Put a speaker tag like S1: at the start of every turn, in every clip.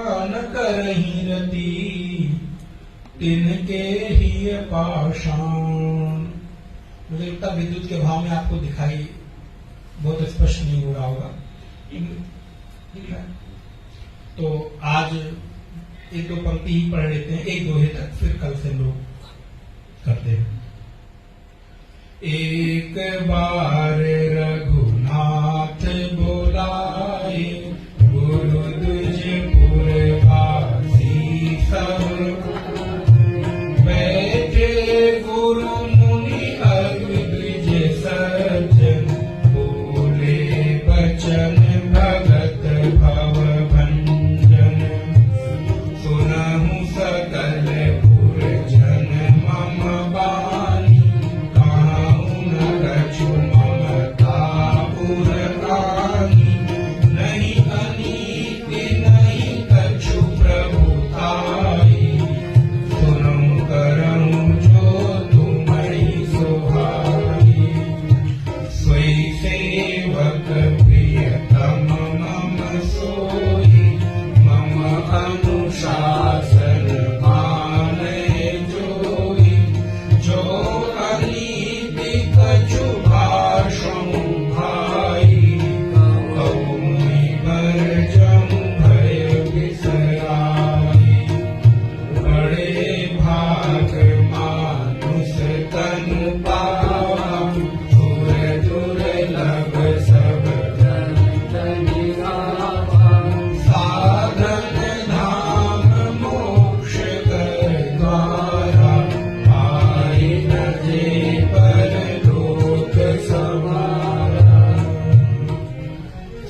S1: न करही रति तिनके ही पाषाण। मुझे लगता है विद्युत के भाव में आपको दिखाई बहुत स्पष्ट नहीं हो रहा होगा। तो आज एक दो पंक्ति ही पढ़ लेते हैं, एक दोहे तक, फिर कल से लोग करते हैं। एक बार रघुनाथ बुलाए गुरु दुजपुर वासी सब, बैठे गुरु मुनि अग्र द्विज सज्जन, बोले बचन भगत भव भंजन, सुनहु सकल पुरजन मम बानी, कहूँ न कछु ममता पुरकानी, नहीं अनीति नहीं कछु प्रभुताई, सुनऊँ करऊँ जो तुम्हारी सुहाई, सोई सेवक प्रियतम मम सोई, मम अनुशासन माने जोई, जो अनीति कछु भाषऊँ भाई, कहूँ बरजऊँ भय बिसराई, बड़े भाग मानुष तनु पावा, दुर्लभ सब जन निरावा, साधन धाम मोक्ष कर द्वारा, पाई न जे परलोक सवारा,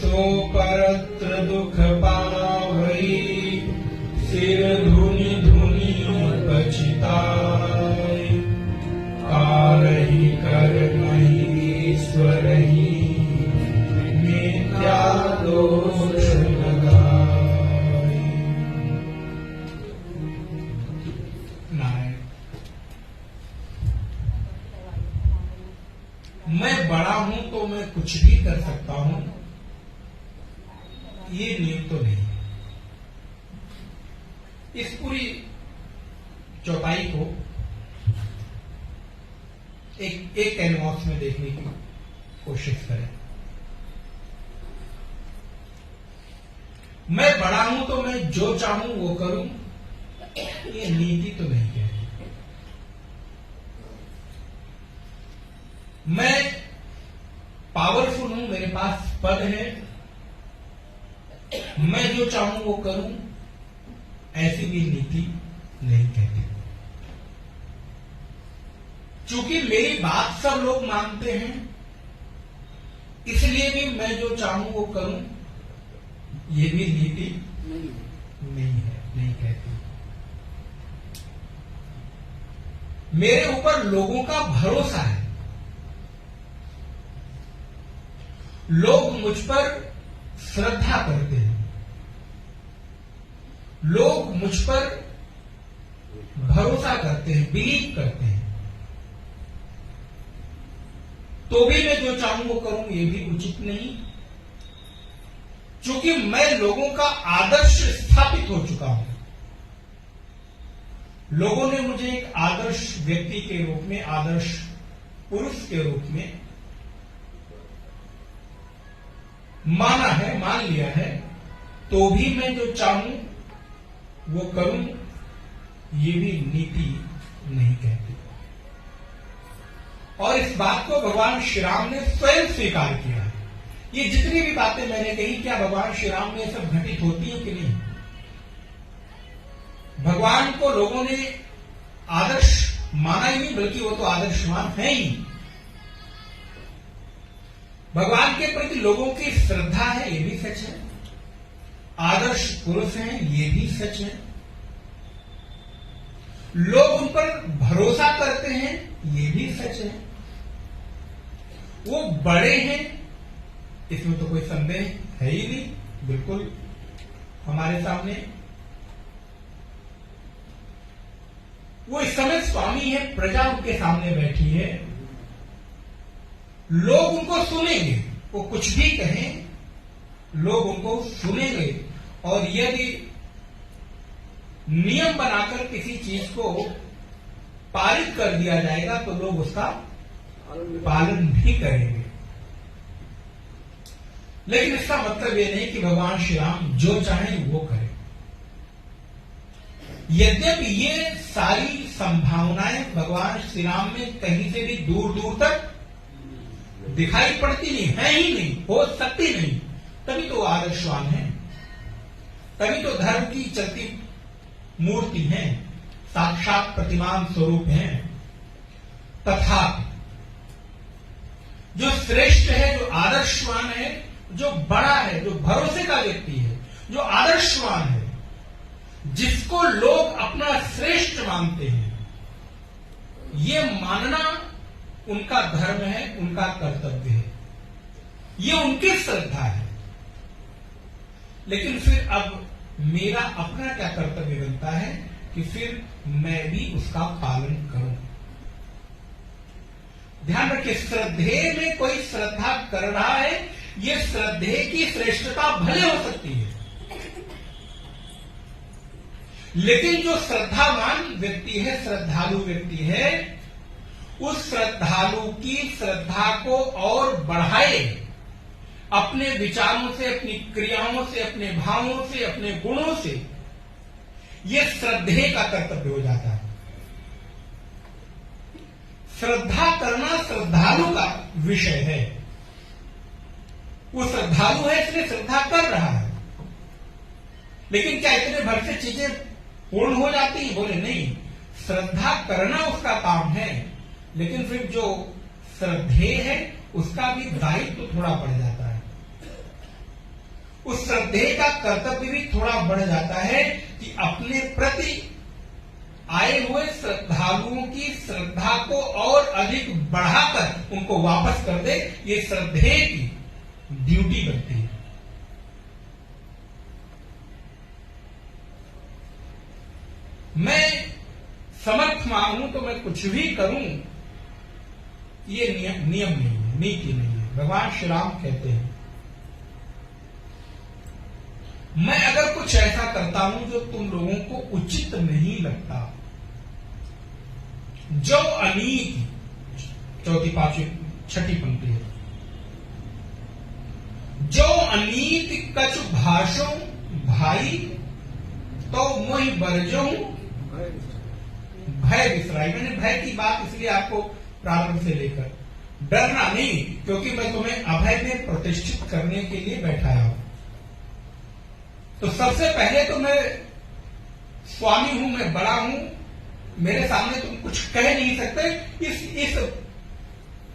S1: सो परत्र दुख पावई, सिर धुनि धुनि पछिताई, कारहि कर नहीं ईश्वरहि, मिथ्या दोष लगाई। नारायण। मैं बड़ा हूं तो मैं कुछ भी कर सकता हूं, ये नियम तो नहीं है। इस पूरी चौपाई को एक कैनवास में देखने की कोशिश करें। मैं बड़ा हूं तो मैं जो चाहूं वो करूं, ये नीति तो नहीं कहती। मैं पावरफुल हूं, मेरे पास पद है, मैं जो चाहूं वो करूं, ऐसी भी नीति नहीं कहती। चूंकि मेरी बात सब लोग मानते हैं, इसलिए भी मैं जो चाहूं वो करूं, ये भी नीति नहीं है, नहीं कहती। मेरे ऊपर लोगों का भरोसा है, लोग मुझ पर श्रद्धा करते हैं, लोग मुझ पर भरोसा करते हैं, बिलीव करते हैं, तो भी मैं जो चाहूं वो करूं, ये भी उचित नहीं। क्योंकि मैं लोगों का आदर्श स्थापित हो चुका हूं। लोगों ने मुझे एक आदर्श व्यक्ति के रूप में, आदर्श पुरुष के रूप में माना है, मान लिया है, तो भी मैं जो चाहूं वो करूं, ये भी नीति नहीं कहती। और इस बात को भगवान श्री राम ने स्वयं स्वीकार किया है। ये जितनी भी बातें मैंने कही, क्या भगवान श्री राम में सब घटित होती है कि नहीं? भगवान को लोगों ने आदर्श माना ही नहीं, बल्कि वो तो आदर्शवान है ही। भगवान के प्रति लोगों की श्रद्धा है, ये भी सच है। आदर्श पुरुष हैं, ये भी सच है। लोग उन पर भरोसा करते हैं, ये भी सच है। वो बड़े हैं, इसमें तो कोई संदेह है ही नहीं, बिल्कुल हमारे सामने। वो इस समय स्वामी है, प्रजा उनके सामने बैठी है, लोग उनको सुनेंगे, वो कुछ भी कहें लोग उनको सुनेंगे। और यदि नियम बनाकर किसी चीज को पारित कर दिया जाएगा तो लोग उसका पालन भी करेंगे। लेकिन इसका मतलब यह नहीं कि भगवान श्री राम जो चाहें वो करें। यद्यपि ये सारी संभावनाएं भगवान श्री राम में कहीं से भी दूर दूर तक दिखाई पड़ती नहीं, है ही नहीं, हो सकती नहीं, तभी तो आदर्शवान है, तभी तो धर्म की चलती मूर्ति है, साक्षात प्रतिमान स्वरूप है। तथा जो श्रेष्ठ है, जो आदर्शवान है, जो बड़ा है, जो भरोसे का व्यक्ति है, जो आदर्शवान है, जिसको लोग अपना श्रेष्ठ मानते हैं, ये मानना उनका धर्म है, उनका कर्तव्य है, ये उनकी श्रद्धा है। लेकिन फिर अब मेरा अपना क्या कर्तव्य बनता है कि फिर मैं भी उसका पालन करूं। ध्यान रखिए, श्रद्धे में कोई श्रद्धा कर रहा है, ये श्रद्धे की श्रेष्ठता भले हो सकती है, लेकिन जो श्रद्धावान व्यक्ति है, श्रद्धालु व्यक्ति है, उस श्रद्धालु की श्रद्धा को और बढ़ाए, अपने विचारों से, अपनी क्रियाओं से, अपने भावों से, अपने गुणों से, यह श्रद्धे का कर्तव्य हो जाता है। श्रद्धा करना श्रद्धालु का विषय है। वो श्रद्धालु है इसलिए श्रद्धा कर रहा है, लेकिन क्या इतने भर से चीजें पूर्ण हो जाती है? बोले नहीं, श्रद्धा करना उसका काम है, लेकिन फिर जो श्रद्धेय है उसका भी दायित्व तो थोड़ा बढ़ जाता है, उस श्रद्धेय का कर्तव्य भी थोड़ा बढ़ जाता है कि अपने प्रति आए हुए श्रद्धालुओं की श्रद्धा को और अधिक बढ़ाकर उनको वापस कर दे, ये श्रद्धेय की ड्यूटी बनती है। मैं समर्थ मांगू तो मैं कुछ भी करूं, ये नियम नहीं है, नीति नहीं है। भगवान श्री राम कहते हैं, मैं अगर कुछ ऐसा करता हूं जो तुम लोगों को उचित नहीं लगता, जो अनीति, चौथी पांचवी छठी पंक्ति है, जो अनीति कछु भाषो भाई तो मोहि बरजो भय विसराई। मैंने भय की बात इसलिए आपको प्रारंभ से लेकर, डरना नहीं, क्योंकि मैं तुम्हें अभय में प्रतिष्ठित करने के लिए बैठाया हूं। तो सबसे पहले तो मैं स्वामी हूं, मैं बड़ा हूं, मेरे सामने तुम कुछ कह नहीं सकते। इस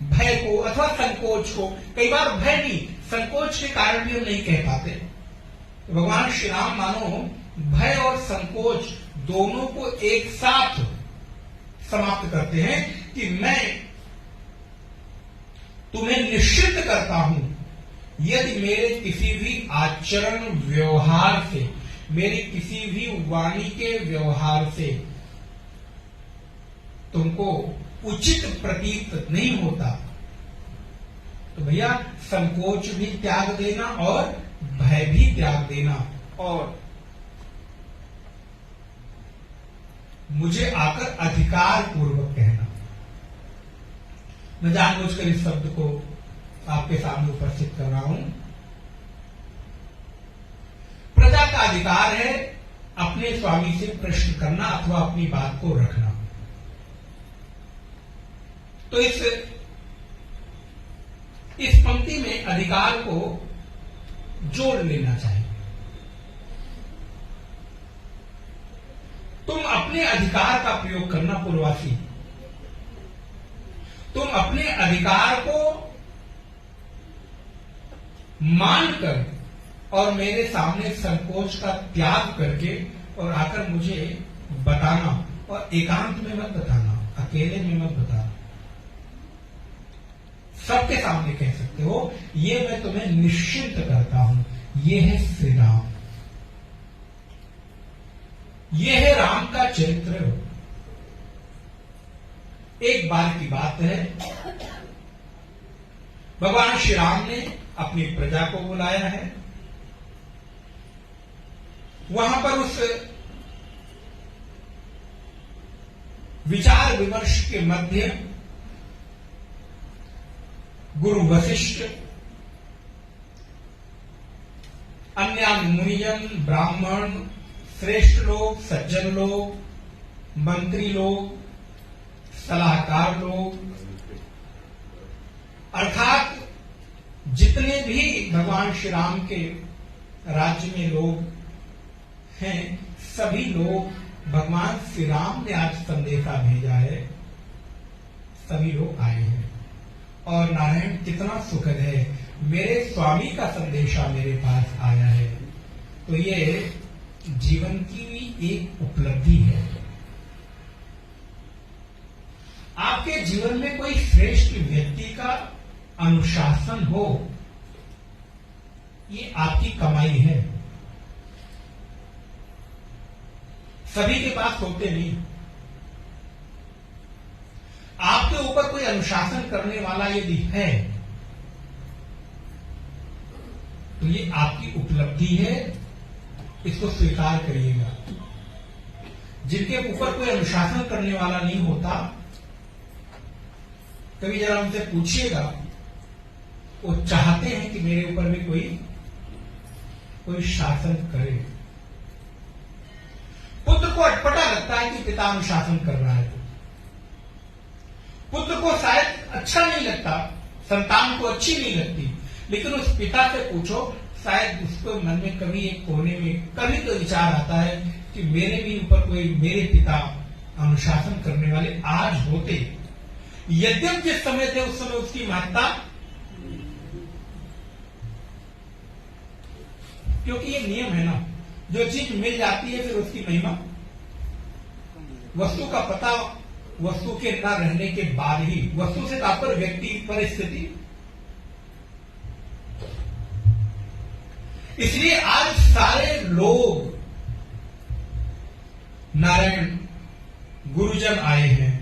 S1: भय को अथवा संकोच को, कई बार भय नहीं, संकोच के कारण भी हम नहीं कह पाते। तो भगवान श्री राम मानो भय और संकोच दोनों को एक साथ समाप्त करते हैं कि मैं तुम्हें निश्चित करता हूं, यदि मेरे किसी भी आचरण व्यवहार से, मेरी किसी भी वाणी के व्यवहार से तुमको उचित प्रतीत नहीं होता, तो भैया संकोच भी त्याग देना और भय भी त्याग देना, और मुझे आकर अधिकार पूर्वक कहना। मैं जानबूझकर इस शब्द को आपके सामने उपस्थित कर रहा हूं। प्रजा का अधिकार है अपने स्वामी से प्रश्न करना अथवा अपनी बात को रखना। तो इस पंक्ति में अधिकार को जोड़ लेना चाहिए। तुम अपने अधिकार का प्रयोग करना पूर्ववासी, तुम अपने अधिकार को मानकर और मेरे सामने संकोच का त्याग करके और आकर मुझे बताना, और एकांत में मत बताना, अकेले में मत बताना, सबके सामने कह सकते हो, ये मैं तुम्हें निश्चिंत करता हूं। ये है श्री राम, ये है राम का चरित्र। एक बार की बात है, भगवान श्री राम ने अपनी प्रजा को बुलाया है। वहां पर उस विचार विमर्श के मध्य गुरु वशिष्ठ, अन्य मुनिजन, ब्राह्मण, श्रेष्ठ लोग, सज्जन लोग, मंत्री लोग, सलाहकार लोग, अर्थात जितने भी भगवान श्री राम के राज्य में लोग हैं, सभी लोग भगवान श्री राम ने आज संदेशा भेजा है, सभी लोग आए हैं। और नारायण कितना सुखद है, मेरे स्वामी का संदेशा मेरे पास आया है। तो ये जीवन की एक उपलब्धि है। आपके जीवन में कोई श्रेष्ठ व्यक्ति का अनुशासन हो, ये आपकी कमाई है। सभी के पास होते नहीं। आपके ऊपर कोई अनुशासन करने वाला यदि है तो ये आपकी उपलब्धि है, इसको स्वीकार करिएगा। जिनके ऊपर कोई अनुशासन करने वाला नहीं होता, कभी जरा उनसे पूछिएगा, वो चाहते हैं कि मेरे ऊपर भी कोई शासन करे। पुत्र को अटपटा लगता है कि पिता अनुशासन कर रहा है। पुत्र को शायद अच्छा नहीं लगता, संतान को अच्छी नहीं लगती, लेकिन उस पिता से पूछो, शायद उसको मन में कभी एक कोने में कभी तो विचार आता है कि मेरे भी ऊपर मेरे पिता अनुशासन करने वाले आज होते। यद्यप जिस समय थे उस समय उसकी महत्ता, क्योंकि ये नियम है ना, जो चीज मिल जाती है फिर उसकी महिमा, वस्तु का पता वस्तु के न रहने के बाद ही, वस्तु से तात्पर्य व्यक्ति, परिस्थिति। इसलिए आज सारे लोग, नारायण गुरुजन आए हैं,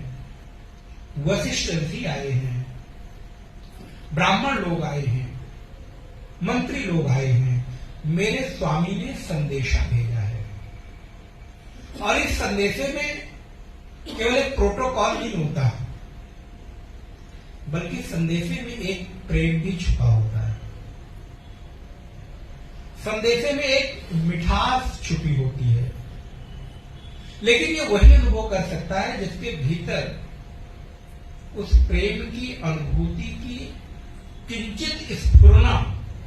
S1: वशिष्ठ ऋषि आए हैं, ब्राह्मण लोग आए हैं, मंत्री लोग आए हैं। मेरे स्वामी ने संदेशा भेजा है, और इस संदेशे में केवल एक प्रोटोकॉल नहीं होता, बल्कि संदेशे में एक प्रेम भी छुपा होता है। संदेशे में एक मिठास छुपी होती है। लेकिन ये वही अनुभव कर सकता है जिसके भीतर उस प्रेम की अनुभूति की किंचित स्फुरना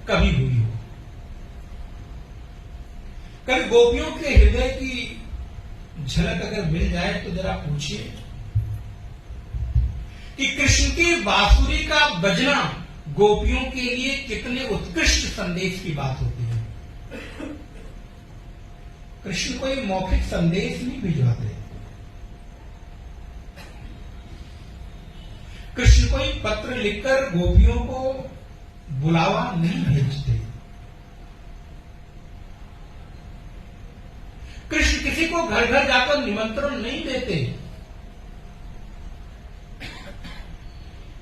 S1: कभी हुई हो। कभी गोपियों के हृदय की झलक अगर मिल जाए तो जरा पूछिए कि कृष्ण की बांसुरी का बजना गोपियों के लिए कितने उत्कृष्ट संदेश की बात होती है। कृष्ण कोई मौखिक संदेश नहीं भिजवाते, कृष्ण कोई पत्र लिखकर गोपियों को बुलावा नहीं भेजते। कृष्ण किसी को घर घर जाकर निमंत्रण नहीं देते।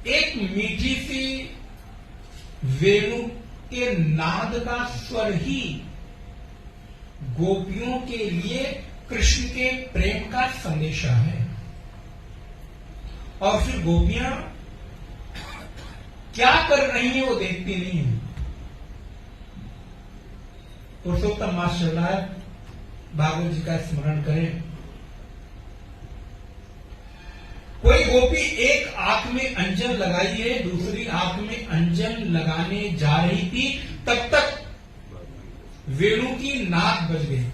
S1: एक मीठी सी वेणु के नाद का स्वर ही गोपियों के लिए कृष्ण के प्रेम का संदेशा है। और फिर गोपियां क्या कर रही हैं वो देखती नहीं है। पुरुषोत्तम मास चल रहा है, भागवत जी का स्मरण करें। कोई गोपी एक आंख में अंजन लगाई है, दूसरी आंख में अंजन लगाने जा रही थी, तब तक वेणु की नाद बज गई।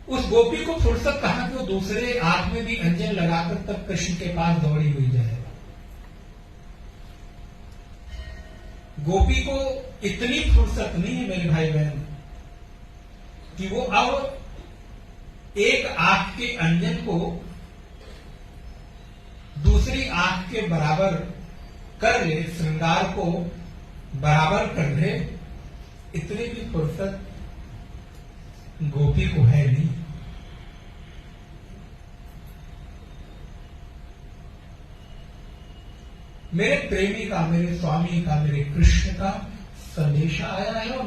S1: उस गोपी को फुर्सत कहां कि वो दूसरे आंख में भी अंजन लगाकर तब कृष्ण के पास दौड़ी हुई जाए। गोपी को इतनी फुर्सत नहीं है मेरे भाई बहन कि वो अब एक आंख के अंजन को दूसरी आंख के बराबर कर ले, श्रृंगार को बराबर कर ले। इतनी भी फुर्सत गोपी को है नहीं। मेरे प्रेमी का, मेरे स्वामी का, मेरे कृष्ण का संदेशा आया है। और